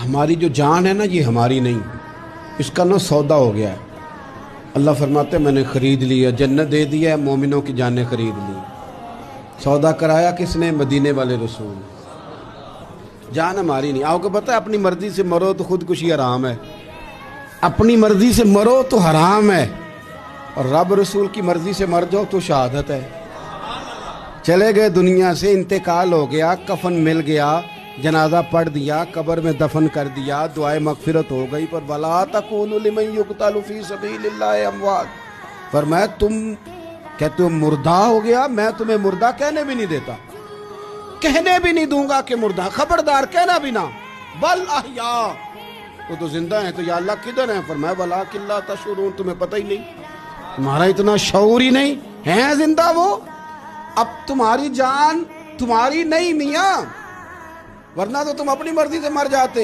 ہماری جو جان ہے نا یہ ہماری نہیں، اس کا نا سودا ہو گیا ہے۔ اللہ فرماتے ہیں میں نے خرید لیا، جنت دے دیا ہے، مومنوں کی جانیں خرید لی۔ سودا کرایا کس نے؟ مدینے والے رسول۔ جان ہماری نہیں۔ آپ کو پتہ ہے اپنی مرضی سے مرو تو خودکشی حرام ہے، اپنی مرضی سے مرو تو حرام ہے، اور رب رسول کی مرضی سے مر جاؤ تو شہادت ہے۔ چلے گئے دنیا سے، انتقال ہو گیا، کفن مل گیا، جنازہ پڑھ دیا، قبر میں دفن کر دیا، دعائے مغفرت ہو گئی، پر وَلَا تَقُولُوا لِمَن يُقْتَلُ فِي سَبِيلِ اللَّهِ أَمْوَاتٌ، فرمایا تم کہتے ہو مردہ ہو گیا، میں تمہیں مردہ کہنے بھی نہیں دیتا، کہنے بھی نہیں دوں گا کہ مردہ، خبردار کہنا بھی نہ، بل احیاء، تو زندہ ہیں، تو یا اللہ کدھر ہیں؟ فرمایا وَلَٰكِن لَا تَشْعُرُونَ، تمہیں پتہ ہی نہیں، تمہارا اتنا شعور ہی نہیں، ہیں زندہ وہ؟ اب تمہاری جان تمہاری نہیں میاں، ورنہ تو تم اپنی مرضی سے مر جاتے۔